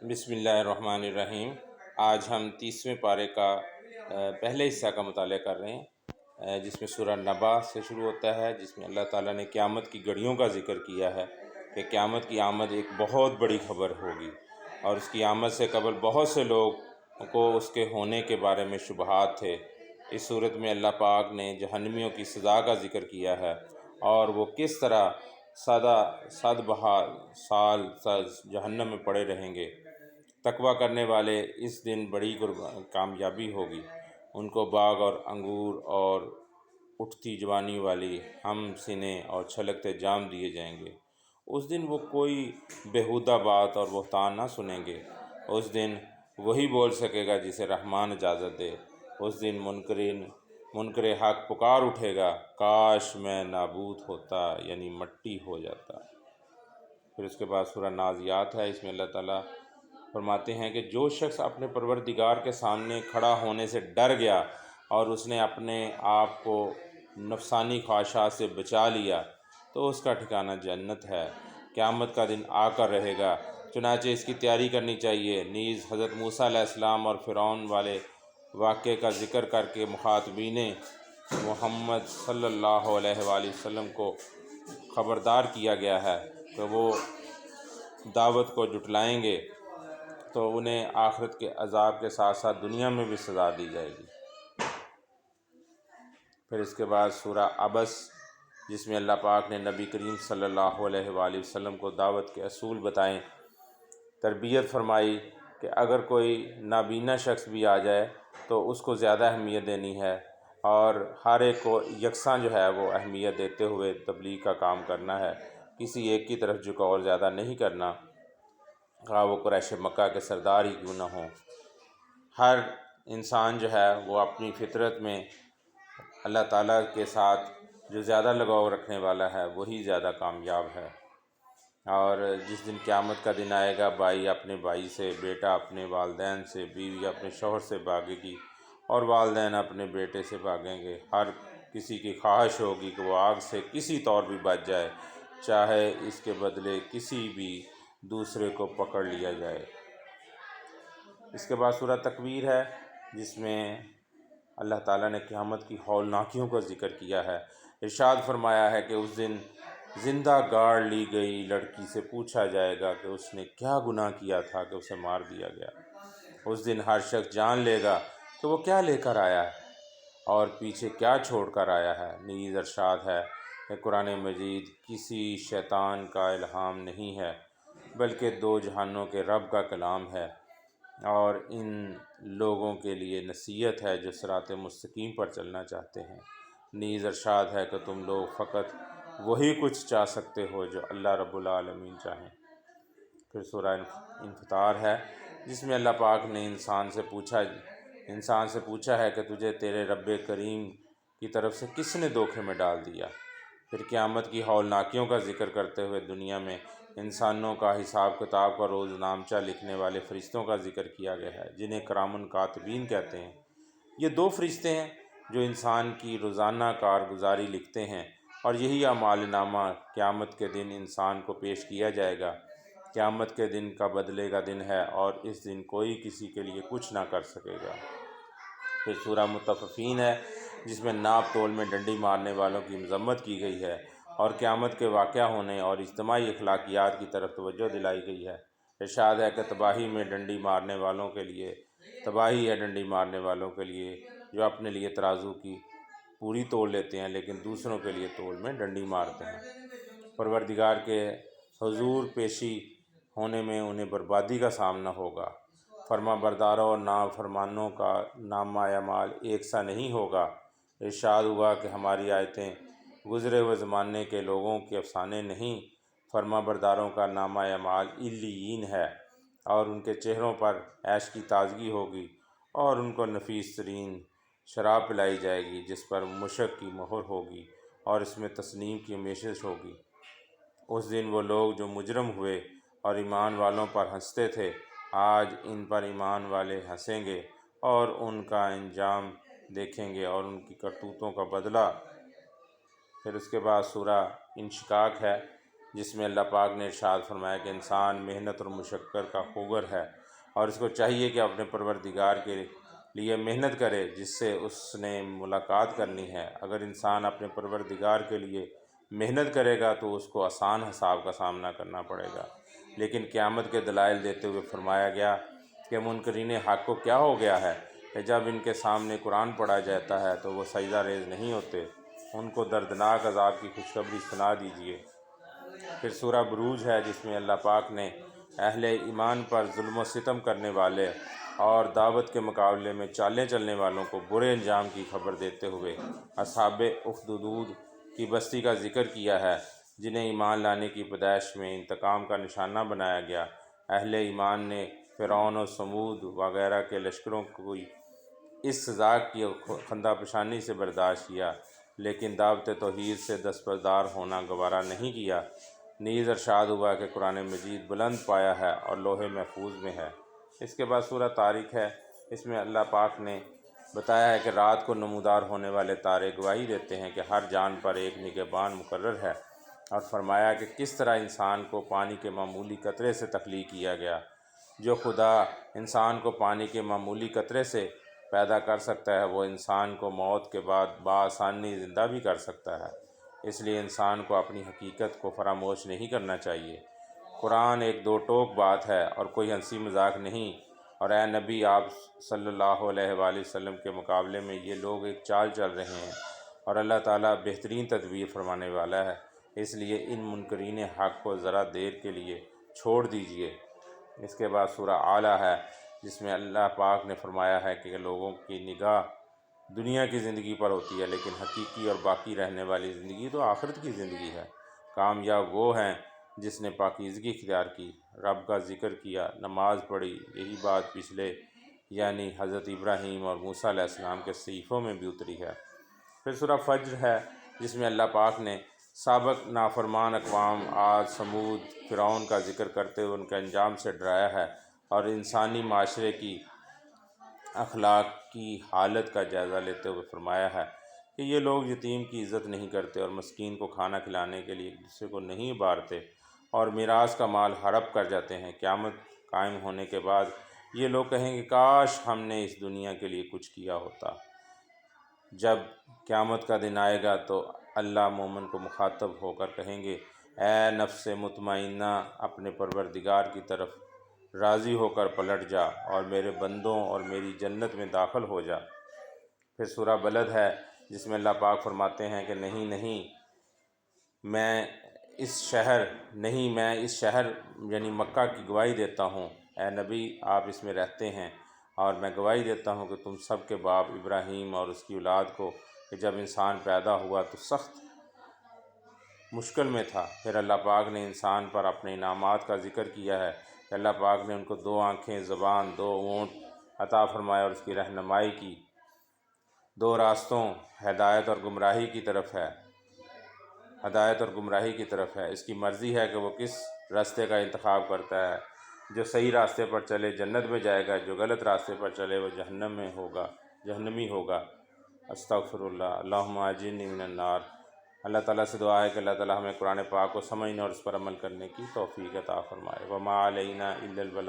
بسم اللہ الرحمن الرحیم۔ آج ہم 30ویں پارے کا پہلے حصہ کا مطالعہ کر رہے ہیں، جس میں سورہ نبا سے شروع ہوتا ہے، جس میں اللہ تعالیٰ نے قیامت کی گھڑیوں کا ذکر کیا ہے کہ قیامت کی آمد ایک بہت بڑی خبر ہوگی، اور اس کی آمد سے قبل بہت سے لوگ کو اس کے ہونے کے بارے میں شبہات تھے۔ اس صورت میں اللہ پاک نے جہنمیوں کی سزا کا ذکر کیا ہے اور وہ کس طرح صد بہا سال جہنم میں پڑے رہیں گے۔ تقویٰ کرنے والے اس دن بڑی کامیابی ہوگی، ان کو باغ اور انگور اور اٹھتی جوانی والی ہم سینے اور چھلکتے جام دیے جائیں گے۔ اس دن وہ کوئی بیہودہ بات اور بہتان نہ سنیں گے۔ اس دن وہی بول سکے گا جسے رحمان اجازت دے۔ اس دن منکر حق پکار اٹھے گا، کاش میں نابود ہوتا، یعنی مٹی ہو جاتا۔ پھر اس کے بعد سورہ نازعات ہے۔ اس میں اللہ تعالیٰ فرماتے ہیں کہ جو شخص اپنے پروردگار کے سامنے کھڑا ہونے سے ڈر گیا اور اس نے اپنے آپ کو نفسانی خواہشات سے بچا لیا تو اس کا ٹھکانہ جنت ہے۔ قیامت کا دن آ کر رہے گا، چنانچہ اس کی تیاری کرنی چاہیے۔ نیز حضرت موسیٰ علیہ السلام اور فرعون والے واقعے کا ذکر کر کے مخاطبین محمد صلی اللہ علیہ وآلہ وسلم کو خبردار کیا گیا ہے کہ وہ دعوت کو جھٹلائیں گے تو انہیں آخرت کے عذاب کے ساتھ ساتھ دنیا میں بھی سزا دی جائے گی۔ پھر اس کے بعد سورہ عبس، جس میں اللہ پاک نے نبی کریم صلی اللہ علیہ وآلہ وسلم کو دعوت کے اصول بتائیں، تربیت فرمائی کہ اگر کوئی نابینا شخص بھی آ جائے تو اس کو زیادہ اہمیت دینی ہے اور ہر ایک کو یکساں جو ہے وہ اہمیت دیتے ہوئے تبلیغ کا کام کرنا ہے۔ کسی ایک کی طرف جھکاؤ زیادہ نہیں کرنا، خواہ وہ قریش مکہ کے سردار ہی کیوں نہ ہوں۔ ہر انسان جو ہے وہ اپنی فطرت میں اللہ تعالیٰ کے ساتھ جو زیادہ لگاؤ رکھنے والا ہے وہی زیادہ کامیاب ہے۔ اور جس دن قیامت کا دن آئے گا، بھائی اپنے بھائی سے، بیٹا اپنے والدین سے، بیوی اپنے شوہر سے بھاگے گی اور والدین اپنے بیٹے سے بھاگیں گے۔ ہر کسی کی خواہش ہوگی کہ وہ آگ سے کسی طور بھی بچ جائے، چاہے اس کے بدلے کسی بھی دوسرے کو پکڑ لیا جائے۔ اس کے بعد سورہ تکویر ہے، جس میں اللہ تعالیٰ نے قیامت کی ہولناکیوں کا ذکر کیا ہے۔ ارشاد فرمایا ہے کہ اس دن زندہ گاڑ لی گئی لڑکی سے پوچھا جائے گا کہ اس نے کیا گناہ کیا تھا کہ اسے مار دیا گیا۔ اس دن ہر شخص جان لے گا کہ وہ کیا لے کر آیا ہے اور پیچھے کیا چھوڑ کر آیا ہے۔ نیز ارشاد ہے کہ قرآن مجید کسی شیطان کا الہام نہیں ہے بلکہ دو جہانوں کے رب کا کلام ہے اور ان لوگوں کے لیے نصیحت ہے جو صراط مستقیم پر چلنا چاہتے ہیں۔ نیز ارشاد ہے کہ تم لوگ فقط وہی کچھ چاہ سکتے ہو جو اللہ رب العالمین چاہیں۔ پھر سورہ انفطار ہے، جس میں اللہ پاک نے انسان سے پوچھا ہے کہ تجھے تیرے رب کریم کی طرف سے کس نے دھوکے میں ڈال دیا۔ پھر قیامت کی ہولناکیوں کا ذکر کرتے ہوئے دنیا میں انسانوں کا حساب کتاب کا روز نامچہ لکھنے والے فرشتوں کا ذکر کیا گیا ہے، جنہیں کرام کاتبین کہتے ہیں۔ یہ دو فرشتے ہیں جو انسان کی روزانہ کارگزاری لکھتے ہیں، اور یہی اعمال نامہ قیامت کے دن انسان کو پیش کیا جائے گا۔ قیامت کے دن کا بدلے کا دن ہے اور اس دن کوئی کسی کے لیے کچھ نہ کر سکے گا۔ پھر سورہ مطففین ہے، جس میں ناپ تول میں ڈنڈی مارنے والوں کی مذمت کی گئی ہے اور قیامت کے واقع ہونے اور اجتماعی اخلاقیات کی طرف توجہ دلائی گئی ہے۔ ارشاد ہے کہ تباہی ہے ڈنڈی مارنے والوں کے لیے جو اپنے لیے ترازو کی پوری تول لیتے ہیں لیکن دوسروں کے لیے تول میں ڈنڈی مارتے ہیں۔ پروردگار کے حضور پیشی ہونے میں انہیں بربادی کا سامنا ہوگا۔ فرما برداروں اور نافرمانوں کا نامہ اعمال ایک سا نہیں ہوگا۔ ارشاد ہوا کہ ہماری آیتیں گزرے ہوئے زمانے کے لوگوں کے افسانے نہیں۔ فرما برداروں کا نامہ اعمال علیین ہے اور ان کے چہروں پر عیش کی تازگی ہوگی اور ان کو نفیس ترین شراب پلائی جائے گی جس پر مشک کی مہر ہوگی اور اس میں تسنیم کی میشش ہوگی۔ اس دن وہ لوگ جو مجرم ہوئے اور ایمان والوں پر ہنستے تھے، آج ان پر ایمان والے ہنسیں گے اور ان کا انجام دیکھیں گے اور ان کی کرتوتوں کا بدلہ۔ پھر اس کے بعد سورہ انشقاق ہے، جس میں اللہ پاک نے ارشاد فرمایا کہ انسان محنت اور مشقت کا خوگر ہے اور اس کو چاہیے کہ اپنے پروردگار کے لیے محنت کرے جس سے اس نے ملاقات کرنی ہے۔ اگر انسان اپنے پروردگار کے لیے محنت کرے گا تو اس کو آسان حساب کا سامنا کرنا پڑے گا، لیکن قیامت کے دلائل دیتے ہوئے فرمایا گیا کہ منکرین حق کو کیا ہو گیا ہے کہ جب ان کے سامنے قرآن پڑھا جاتا ہے تو وہ سجدہ ریز نہیں ہوتے، ان کو دردناک عذاب کی خوشخبری سنا دیجیے۔ پھر سورہ بروج ہے جس میں اللہ پاک نے اہل ایمان پر ظلم و ستم کرنے والے اور دعوت کے مقابلے میں چالیں چلنے والوں کو برے انجام کی خبر دیتے ہوئے اصحاب اخدود کی بستی کا ذکر کیا ہے، جنہیں ایمان لانے کی پیدائش میں انتقام کا نشانہ بنایا گیا۔ اہل ایمان نے فرعون و سمود وغیرہ کے لشکروں کو اس سزا کی خندہ پیشانی سے برداشت کیا، لیکن دعوت توحید سے دستبردار ہونا گوارا نہیں کیا۔ نیز ارشاد ہوا کہ قرآن مجید بلند پایا ہے اور لوح محفوظ میں ہے۔ اس کے بعد سورہ طارق ہے، اس میں اللہ پاک نے بتایا ہے کہ رات کو نمودار ہونے والے تارے گواہی دیتے ہیں کہ ہر جان پر ایک نگہبان مقرر ہے، اور فرمایا کہ کس طرح انسان کو پانی کے معمولی قطرے سے تخلیق کیا گیا۔ جو خدا انسان کو پانی کے معمولی قطرے سے پیدا کر سکتا ہے وہ انسان کو موت کے بعد بآسانی زندہ بھی کر سکتا ہے، اس لیے انسان کو اپنی حقیقت کو فراموش نہیں کرنا چاہیے۔ قرآن ایک دو ٹوک بات ہے اور کوئی ہنسی مذاق نہیں، اور اے نبی آپ صلی اللہ علیہ وآلہ وسلم کے مقابلے میں یہ لوگ ایک چال چل رہے ہیں، اور اللہ تعالیٰ بہترین تدبیر فرمانے والا ہے، اس لیے ان منکرین حق کو ذرا دیر کے لیے چھوڑ دیجیے۔ اس کے بعد سورہ اعلیٰ ہے جس میں اللہ پاک نے فرمایا ہے کہ لوگوں کی نگاہ دنیا کی زندگی پر ہوتی ہے، لیکن حقیقی اور باقی رہنے والی زندگی تو آخرت کی زندگی ہے۔ کامیاب وہ ہیں جس نے پاکیزگی اختیار کی، رب کا ذکر کیا، نماز پڑھی۔ یہی بات پچھلے یعنی حضرت ابراہیم اور موسیٰ علیہ السلام کے صحیفوں میں بھی اتری ہے۔ پھر سورہ فجر ہے جس میں اللہ پاک نے سابق نافرمان اقوام عاد، سمود، فرعون کا ذکر کرتے ہوئے ان کے انجام سے ڈرایا ہے، اور انسانی معاشرے کی اخلاق کی حالت کا جائزہ لیتے ہوئے فرمایا ہے کہ یہ لوگ یتیم کی عزت نہیں کرتے اور مسکین کو کھانا کھلانے کے لیے ایک دوسرے کو نہیں ابھارتے اور میراث کا مال ہڑپ کر جاتے ہیں۔ قیامت قائم ہونے کے بعد یہ لوگ کہیں گے کاش ہم نے اس دنیا کے لیے کچھ کیا ہوتا۔ جب قیامت کا دن آئے گا تو اللہ مومن کو مخاطب ہو کر کہیں گے، اے نفس مطمئنہ اپنے پروردگار کی طرف راضی ہو کر پلٹ جا اور میرے بندوں اور میری جنت میں داخل ہو جا۔ پھر سورہ بلد ہے جس میں اللہ پاک فرماتے ہیں کہ نہیں میں اس شہر یعنی مکہ کی گواہی دیتا ہوں، اے نبی آپ اس میں رہتے ہیں، اور میں گواہی دیتا ہوں کہ تم سب کے باپ ابراہیم اور اس کی اولاد کو کہ جب انسان پیدا ہوا تو سخت مشکل میں تھا۔ پھر اللہ پاک نے انسان پر اپنے انعامات کا ذکر کیا ہے کہ اللہ پاک نے ان کو 2 آنکھیں، زبان، 2 ہونٹ عطا فرمایا اور اس کی رہنمائی کی 2 راستوں ہدایت اور گمراہی کی طرف ہے۔ اس کی مرضی ہے کہ وہ کس راستے کا انتخاب کرتا ہے، جو صحیح راستے پر چلے جنت میں جائے گا، جو غلط راستے پر چلے وہ جہنمی ہوگا۔ استغفر اللہ، اللہم اجرنی من النار۔ اللہ تعالیٰ سے دعا ہے کہ اللہ تعالیٰ ہمیں قرآن پاک کو سمجھنے اور اس پر عمل کرنے کی توفیق عطا فرمائے۔ وما علینا الا البلاغ۔